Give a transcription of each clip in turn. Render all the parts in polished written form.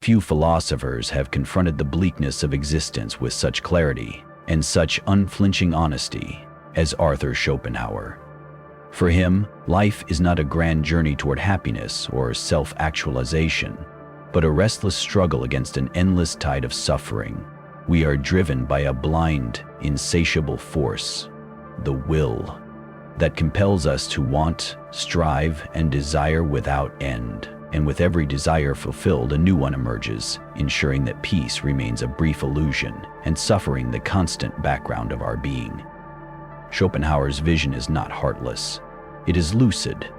Few philosophers have confronted the bleakness of existence with such clarity and such unflinching honesty as Arthur Schopenhauer. For him, life is not a grand journey toward happiness or self-actualization, but a restless struggle against an endless tide of suffering. We are driven by a blind, insatiable force, the will, that compels us to want, strive, and desire without end. And with every desire fulfilled, a new one emerges, ensuring that peace remains a brief illusion and suffering the constant background of our being. Schopenhauer's vision is not heartless. It is lucid.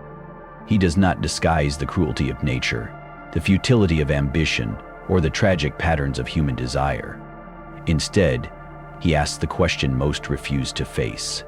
He does not disguise the cruelty of nature, the futility of ambition, or the tragic patterns of human desire. Instead, he asks the question most refuse to face.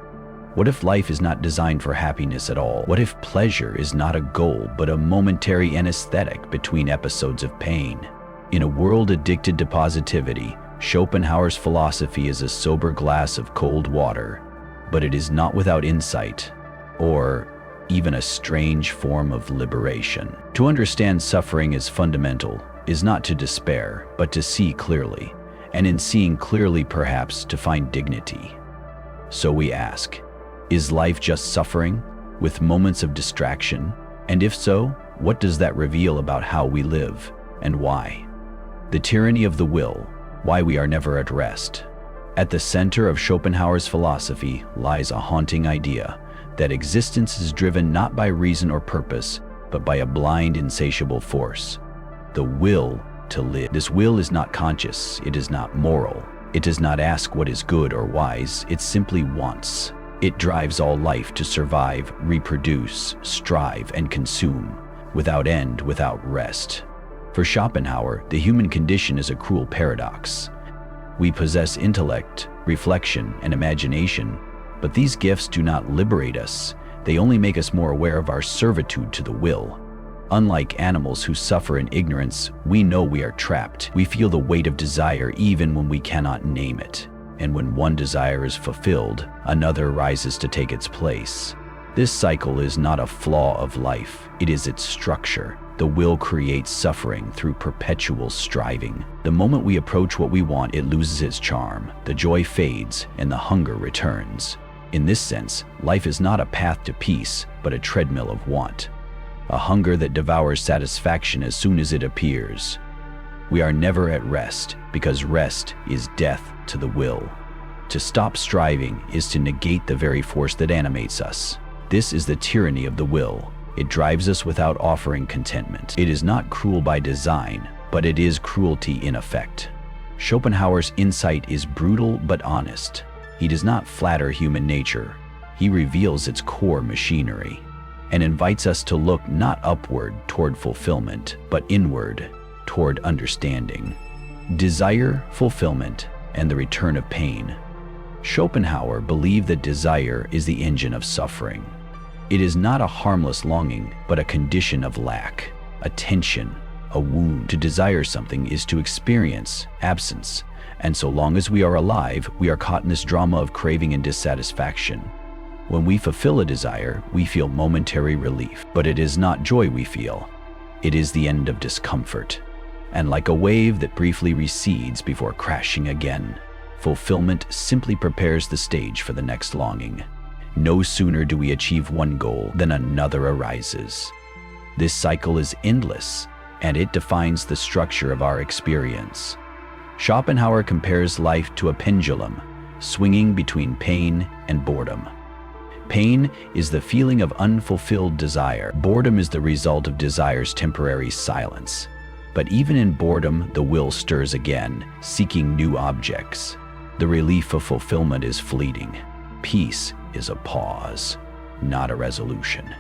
What if life is not designed for happiness at all? What if pleasure is not a goal but a momentary anesthetic between episodes of pain? In a world addicted to positivity, Schopenhauer's philosophy is a sober glass of cold water, but it is not without insight, or even a strange form of liberation. To understand suffering as fundamental is not to despair, but to see clearly, and in seeing clearly perhaps to find dignity. So we ask, is life just suffering, with moments of distraction? And if so, what does that reveal about how we live, and why? The tyranny of the will, why we are never at rest. At the center of Schopenhauer's philosophy lies a haunting idea that existence is driven not by reason or purpose, but by a blind, insatiable force, the will to live. This will is not conscious, it is not moral, it does not ask what is good or wise, it simply wants. It drives all life to survive, reproduce, strive, and consume, without end, without rest. For Schopenhauer, the human condition is a cruel paradox. We possess intellect, reflection, and imagination, but these gifts do not liberate us. They only make us more aware of our servitude to the will. Unlike animals who suffer in ignorance, we know we are trapped. We feel the weight of desire even when we cannot name it. And when one desire is fulfilled, another rises to take its place. This cycle is not a flaw of life, it is its structure. The will creates suffering through perpetual striving. The moment we approach what we want, it loses its charm, the joy fades, and the hunger returns. In this sense, life is not a path to peace, but a treadmill of want. A hunger that devours satisfaction as soon as it appears. We are never at rest, because rest is death to the will. To stop striving is to negate the very force that animates us. This is the tyranny of the will. It drives us without offering contentment. It is not cruel by design, but it is cruelty in effect. Schopenhauer's insight is brutal but honest. He does not flatter human nature. He reveals its core machinery and invites us to look not upward toward fulfillment, but inward toward understanding. Desire, fulfillment, and the return of pain. Schopenhauer believed that desire is the engine of suffering. It is not a harmless longing, but a condition of lack, a tension, a wound. To desire something is to experience absence, and so long as we are alive, we are caught in this drama of craving and dissatisfaction. When we fulfill a desire, we feel momentary relief, but it is not joy we feel. It is the end of discomfort. And like a wave that briefly recedes before crashing again, fulfillment simply prepares the stage for the next longing. No sooner do we achieve one goal than another arises. This cycle is endless, and it defines the structure of our experience. Schopenhauer compares life to a pendulum, swinging between pain and boredom. Pain is the feeling of unfulfilled desire. Boredom is the result of desire's temporary silence. But even in boredom, the will stirs again, seeking new objects. The relief of fulfillment is fleeting. Peace is a pause, not a resolution.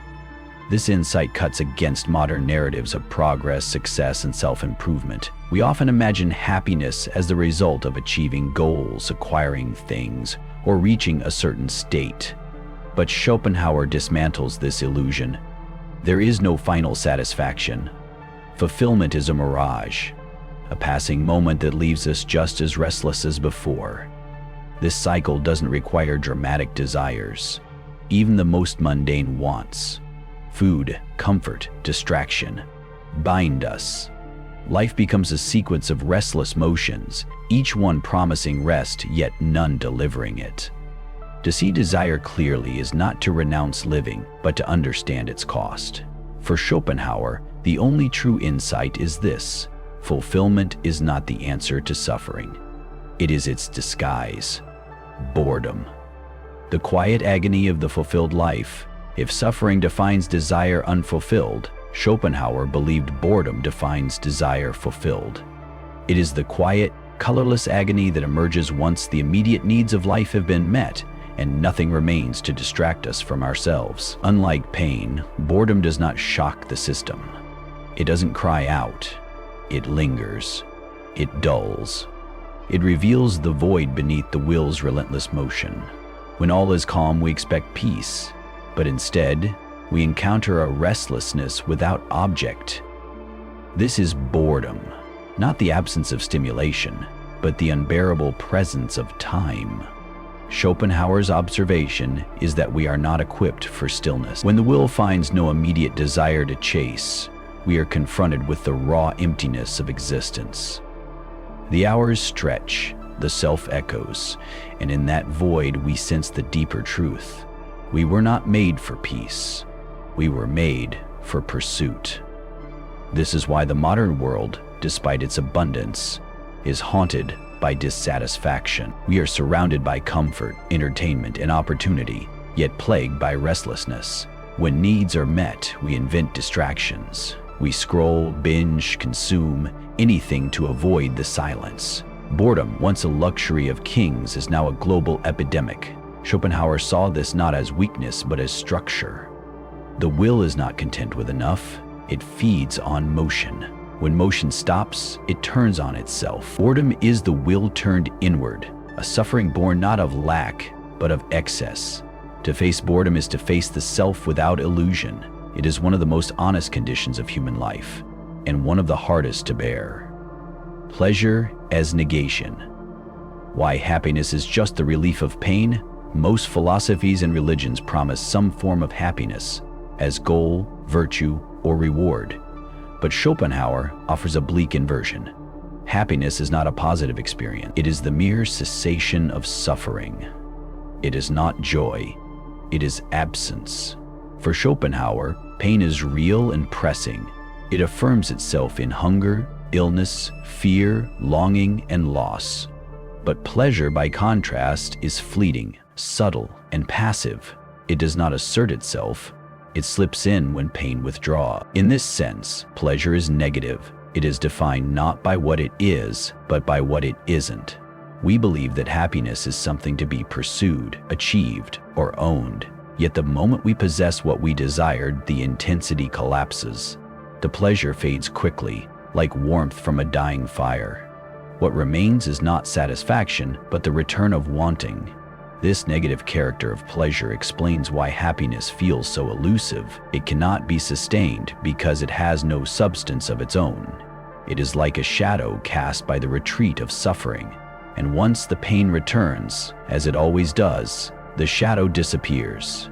This insight cuts against modern narratives of progress, success, and self-improvement. We often imagine happiness as the result of achieving goals, acquiring things, or reaching a certain state. But Schopenhauer dismantles this illusion. There is no final satisfaction. Fulfillment is a mirage, a passing moment that leaves us just as restless as before. This cycle doesn't require dramatic desires. Even the most mundane wants, food, comfort, distraction, bind us. Life becomes a sequence of restless motions, each one promising rest, yet none delivering it. To see desire clearly is not to renounce living, but to understand its cost. For Schopenhauer, the only true insight is this: fulfillment is not the answer to suffering. It is its disguise: boredom. The quiet agony of the fulfilled life. If suffering defines desire unfulfilled, Schopenhauer believed boredom defines desire fulfilled. It is the quiet, colorless agony that emerges once the immediate needs of life have been met and nothing remains to distract us from ourselves. Unlike pain, boredom does not shock the system. It doesn't cry out. It lingers. It dulls. It reveals the void beneath the will's relentless motion. When all is calm, we expect peace, but instead, we encounter a restlessness without object. This is boredom, not the absence of stimulation, but the unbearable presence of time. Schopenhauer's observation is that we are not equipped for stillness. When the will finds no immediate desire to chase, we are confronted with the raw emptiness of existence. The hours stretch, the self echoes, and in that void we sense the deeper truth. We were not made for peace. We were made for pursuit. This is why the modern world, despite its abundance, is haunted by dissatisfaction. We are surrounded by comfort, entertainment, and opportunity, yet plagued by restlessness. When needs are met, we invent distractions. We scroll, binge, consume anything to avoid the silence. Boredom, once a luxury of kings, is now a global epidemic. Schopenhauer saw this not as weakness, but as structure. The will is not content with enough. It feeds on motion. When motion stops, it turns on itself. Boredom is the will turned inward, a suffering born not of lack, but of excess. To face boredom is to face the self without illusion. It is one of the most honest conditions of human life, and one of the hardest to bear. Pleasure as negation. Why happiness is just the relief of pain? Most philosophies and religions promise some form of happiness as goal, virtue, or reward. But Schopenhauer offers a bleak inversion. Happiness is not a positive experience. It is the mere cessation of suffering. It is not joy. It is absence. For Schopenhauer, pain is real and pressing. It affirms itself in hunger, illness, fear, longing, and loss. But pleasure, by contrast, is fleeting, subtle, and passive. It does not assert itself. It slips in when pain withdraws. In this sense, pleasure is negative. It is defined not by what it is, but by what it isn't. We believe that happiness is something to be pursued, achieved, or owned. Yet the moment we possess what we desired, the intensity collapses. The pleasure fades quickly, like warmth from a dying fire. What remains is not satisfaction, but the return of wanting. This negative character of pleasure explains why happiness feels so elusive. It cannot be sustained because it has no substance of its own. It is like a shadow cast by the retreat of suffering, and once the pain returns, as it always does, the shadow disappears.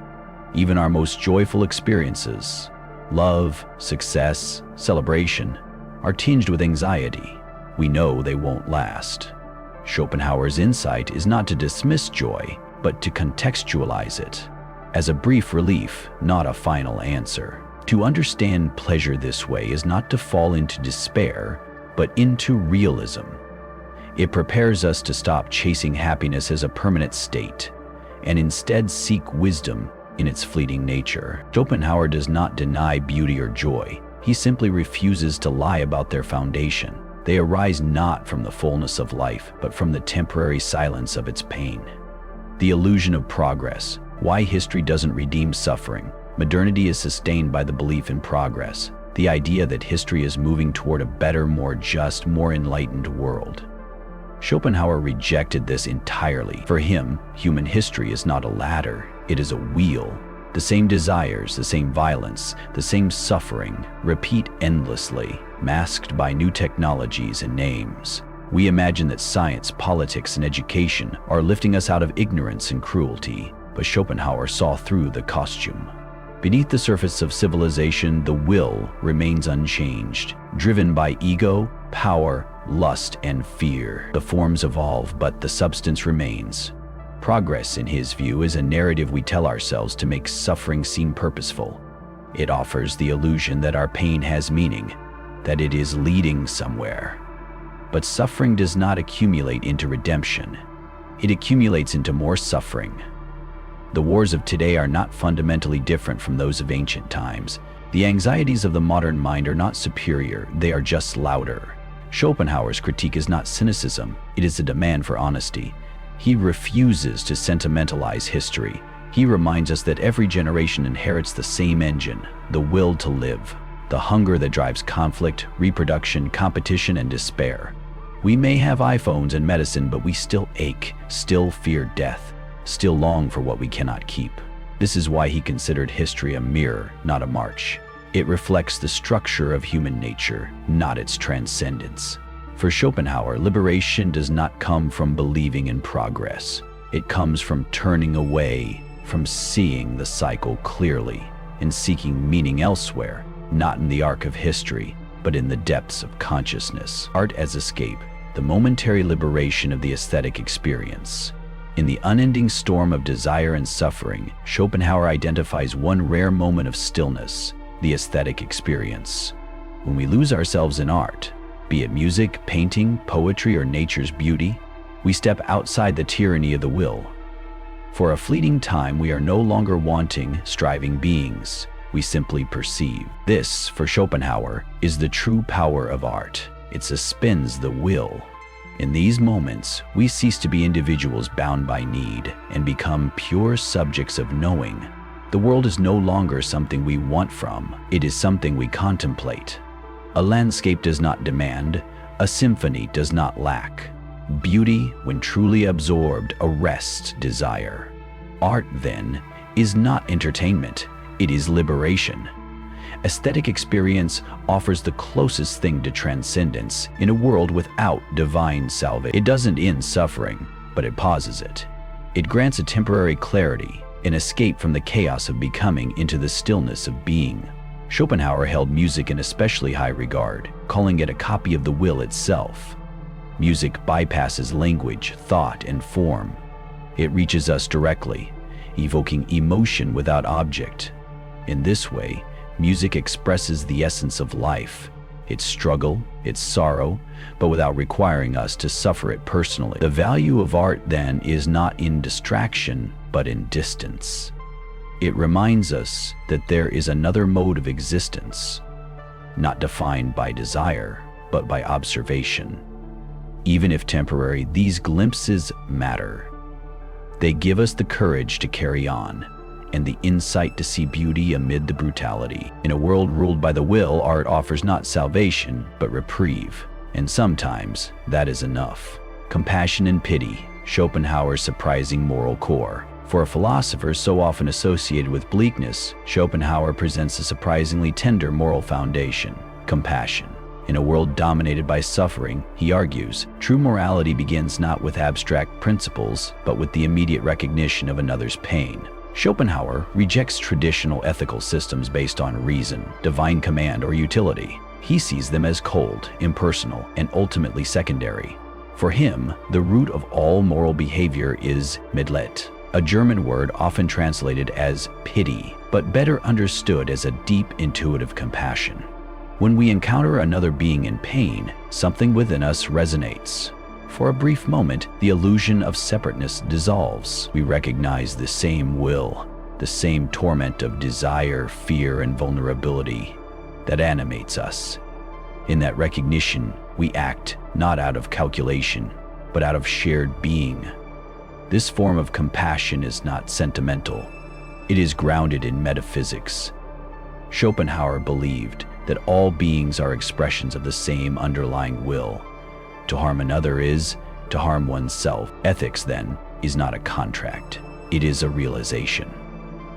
Even our most joyful experiences, love, success, celebration, are tinged with anxiety. We know they won't last. Schopenhauer's insight is not to dismiss joy, but to contextualize it as a brief relief, not a final answer. To understand pleasure this way is not to fall into despair, but into realism. It prepares us to stop chasing happiness as a permanent state, and instead seek wisdom in its fleeting nature. Schopenhauer does not deny beauty or joy. He simply refuses to lie about their foundation. They arise not from the fullness of life, but from the temporary silence of its pain. The illusion of progress. Why history doesn't redeem suffering. Modernity is sustained by the belief in progress, the idea that history is moving toward a better, more just, more enlightened world. Schopenhauer rejected this entirely. For him, human history is not a ladder, it is a wheel. The same desires, the same violence, the same suffering repeat endlessly, masked by new technologies and names. We imagine that science, politics, and education are lifting us out of ignorance and cruelty, but Schopenhauer saw through the costume. Beneath the surface of civilization, the will remains unchanged, driven by ego, power, lust, and fear. The forms evolve, but the substance remains. Progress, in his view, is a narrative we tell ourselves to make suffering seem purposeful. It offers the illusion that our pain has meaning, that it is leading somewhere. But suffering does not accumulate into redemption. It accumulates into more suffering. The wars of today are not fundamentally different from those of ancient times. The anxieties of the modern mind are not superior, they are just louder. Schopenhauer's critique is not cynicism, it is a demand for honesty. He refuses to sentimentalize history. He reminds us that every generation inherits the same engine, the will to live, the hunger that drives conflict, reproduction, competition, and despair. We may have iPhones and medicine, but we still ache, still fear death, still long for what we cannot keep. This is why he considered history a mirror, not a march. It reflects the structure of human nature, not its transcendence. For Schopenhauer, liberation does not come from believing in progress. It comes from turning away, from seeing the cycle clearly, and seeking meaning elsewhere, not in the arc of history, but in the depths of consciousness. Art as escape, the momentary liberation of the aesthetic experience. In the unending storm of desire and suffering, Schopenhauer identifies one rare moment of stillness, the aesthetic experience. When we lose ourselves in art, be it music, painting, poetry, or nature's beauty, we step outside the tyranny of the will. For a fleeting time, we are no longer wanting, striving beings. We simply perceive. This, for Schopenhauer, is the true power of art. It suspends the will. In these moments, we cease to be individuals bound by need and become pure subjects of knowing. The world is no longer something we want from, it is something we contemplate. A landscape does not demand, a symphony does not lack. Beauty, when truly absorbed, arrests desire. Art, then, is not entertainment, it is liberation. Aesthetic experience offers the closest thing to transcendence in a world without divine salvation. It doesn't end suffering, but it pauses it. It grants a temporary clarity, an escape from the chaos of becoming into the stillness of being. Schopenhauer held music in especially high regard, calling it a copy of the will itself. Music bypasses language, thought, and form. It reaches us directly, evoking emotion without object. In this way, music expresses the essence of life, its struggle, its sorrow, but without requiring us to suffer it personally. The value of art, then, is not in distraction, but in distance. It reminds us that there is another mode of existence, not defined by desire, but by observation. Even if temporary, these glimpses matter. They give us the courage to carry on, and the insight to see beauty amid the brutality. In a world ruled by the will, art offers not salvation, but reprieve. And sometimes, that is enough. Compassion and pity, Schopenhauer's surprising moral core. For a philosopher so often associated with bleakness, Schopenhauer presents a surprisingly tender moral foundation, compassion. In a world dominated by suffering, he argues, true morality begins not with abstract principles, but with the immediate recognition of another's pain. Schopenhauer rejects traditional ethical systems based on reason, divine command, or utility. He sees them as cold, impersonal, and ultimately secondary. For him, the root of all moral behavior is Mitleid, a German word often translated as pity, but better understood as a deep intuitive compassion. When we encounter another being in pain, something within us resonates. For a brief moment, the illusion of separateness dissolves. We recognize the same will, the same torment of desire, fear, and vulnerability that animates us. In that recognition, we act not out of calculation, but out of shared being. This form of compassion is not sentimental. It is grounded in metaphysics. Schopenhauer believed that all beings are expressions of the same underlying will. To harm another is to harm oneself. Ethics, then, is not a contract. It is a realization.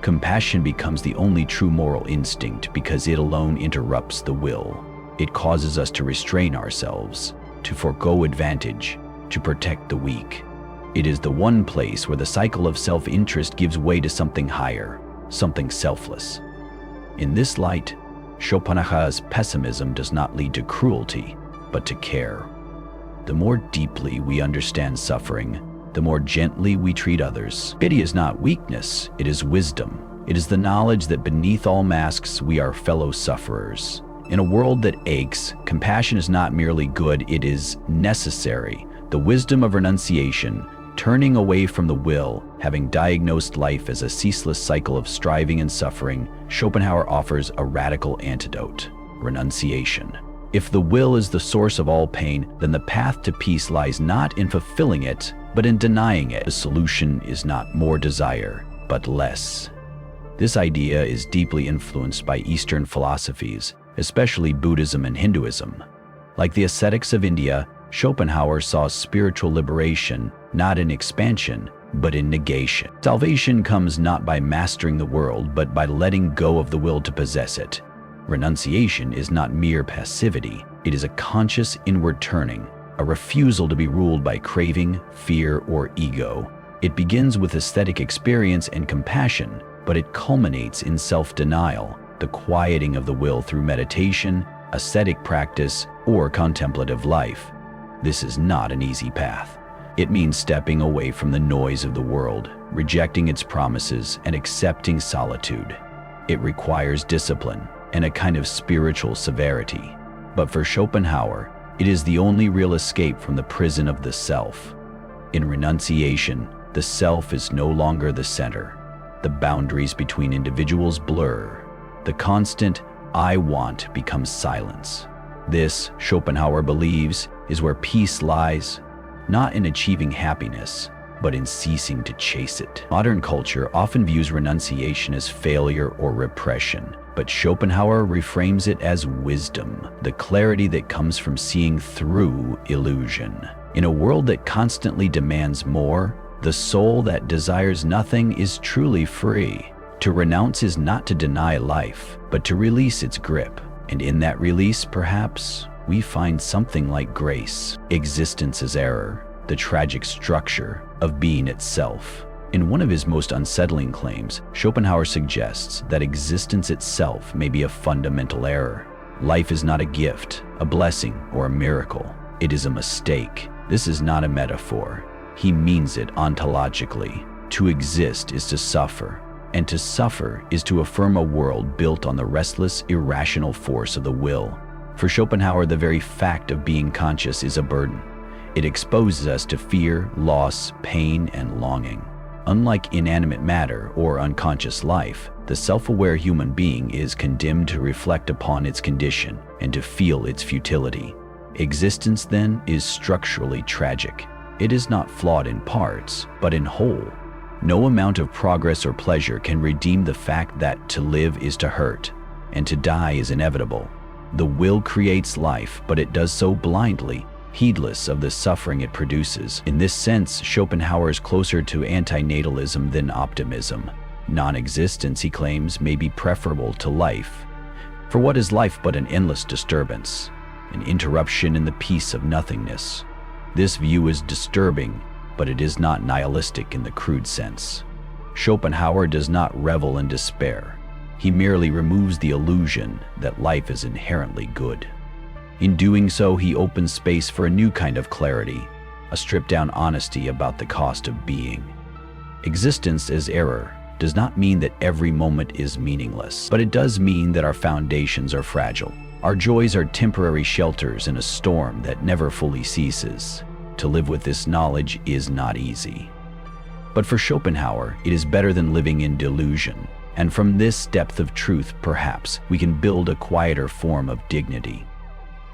Compassion becomes the only true moral instinct because it alone interrupts the will. It causes us to restrain ourselves, to forego advantage, to protect the weak. It is the one place where the cycle of self-interest gives way to something higher, something selfless. In this light, Schopenhauer's pessimism does not lead to cruelty, but to care. The more deeply we understand suffering, the more gently we treat others. Pity is not weakness, it is wisdom. It is the knowledge that beneath all masks we are fellow sufferers. In a world that aches, compassion is not merely good, it is necessary. The wisdom of renunciation, turning away from the will, having diagnosed life as a ceaseless cycle of striving and suffering, Schopenhauer offers a radical antidote: renunciation. If the will is the source of all pain, then the path to peace lies not in fulfilling it, but in denying it. The solution is not more desire, but less. This idea is deeply influenced by Eastern philosophies, especially Buddhism and Hinduism. Like the ascetics of India, Schopenhauer saw spiritual liberation not in expansion, but in negation. Salvation comes not by mastering the world, but by letting go of the will to possess it. Renunciation is not mere passivity, it is a conscious inward turning, a refusal to be ruled by craving, fear, or ego. It begins with aesthetic experience and compassion, but it culminates in self-denial, the quieting of the will through meditation, ascetic practice, or contemplative life. This is not an easy path. It means stepping away from the noise of the world, rejecting its promises, and accepting solitude. It requires discipline and a kind of spiritual severity. But for Schopenhauer, it is the only real escape from the prison of the self. In renunciation, the self is no longer the center. The boundaries between individuals blur. The constant "I want" becomes silence. This, Schopenhauer believes, is where peace lies, not in achieving happiness, but in ceasing to chase it. Modern culture often views renunciation as failure or repression, but Schopenhauer reframes it as wisdom, the clarity that comes from seeing through illusion. In a world that constantly demands more, the soul that desires nothing is truly free. To renounce is not to deny life, but to release its grip. And in that release, perhaps, we find something like grace. Existence is error, the tragic structure of being itself. In one of his most unsettling claims, Schopenhauer suggests that existence itself may be a fundamental error. Life is not a gift, a blessing, or a miracle. It is a mistake. This is not a metaphor. He means it ontologically. To exist is to suffer, and to suffer is to affirm a world built on the restless, irrational force of the will. For Schopenhauer, the very fact of being conscious is a burden. It exposes us to fear, loss, pain, and longing. Unlike inanimate matter or unconscious life, the self-aware human being is condemned to reflect upon its condition and to feel its futility. Existence, then, is structurally tragic. It is not flawed in parts, but in whole. No amount of progress or pleasure can redeem the fact that to live is to hurt, and to die is inevitable. The will creates life, but it does so blindly, heedless of the suffering it produces. In this sense, Schopenhauer is closer to antinatalism than optimism. Non-existence, he claims, may be preferable to life. For what is life but an endless disturbance, an interruption in the peace of nothingness? This view is disturbing, but it is not nihilistic in the crude sense. Schopenhauer does not revel in despair. He merely removes the illusion that life is inherently good. In doing so, he opens space for a new kind of clarity, a stripped-down honesty about the cost of being. Existence as error does not mean that every moment is meaningless, but it does mean that our foundations are fragile. Our joys are temporary shelters in a storm that never fully ceases. To live with this knowledge is not easy. But for Schopenhauer, it is better than living in delusion. And from this depth of truth, perhaps, we can build a quieter form of dignity.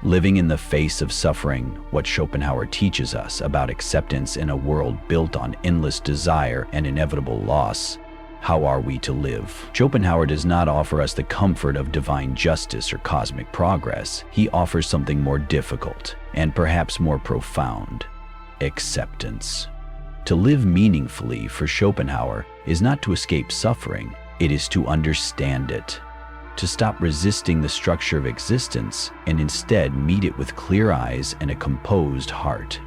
Living in the face of suffering, what Schopenhauer teaches us about acceptance in a world built on endless desire and inevitable loss. How are we to live? Schopenhauer does not offer us the comfort of divine justice or cosmic progress. He offers something more difficult and perhaps more profound: acceptance. To live meaningfully for Schopenhauer is not to escape suffering, it is to understand it. To stop resisting the structure of existence and instead meet it with clear eyes and a composed heart.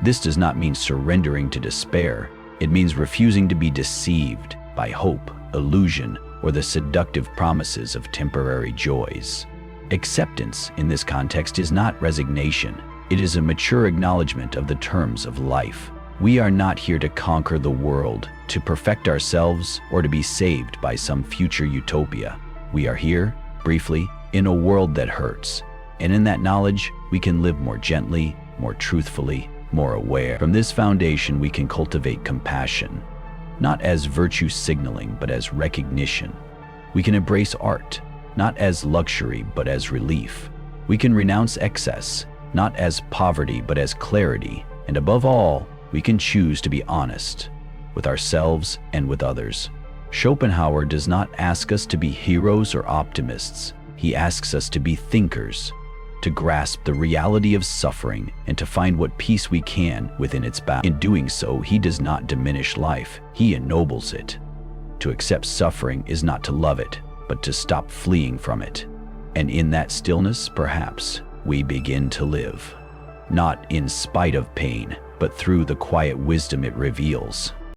This does not mean surrendering to despair. It means refusing to be deceived by hope, illusion, or the seductive promises of temporary joys. Acceptance in this context is not resignation. It is a mature acknowledgement of the terms of life. We are not here to conquer the world, to perfect ourselves, or to be saved by some future utopia. We are here, briefly, in a world that hurts. And in that knowledge, we can live more gently, more truthfully, more aware. From this foundation, we can cultivate compassion, not as virtue signaling, but as recognition. We can embrace art, not as luxury, but as relief. We can renounce excess, not as poverty, but as clarity. And above all, we can choose to be honest with ourselves and with others. Schopenhauer does not ask us to be heroes or optimists. He asks us to be thinkers, to grasp the reality of suffering and to find what peace we can within its bounds. In doing so, he does not diminish life, he ennobles it. To accept suffering is not to love it, but to stop fleeing from it. And in that stillness, perhaps, we begin to live, not in spite of pain, but through the quiet wisdom it reveals.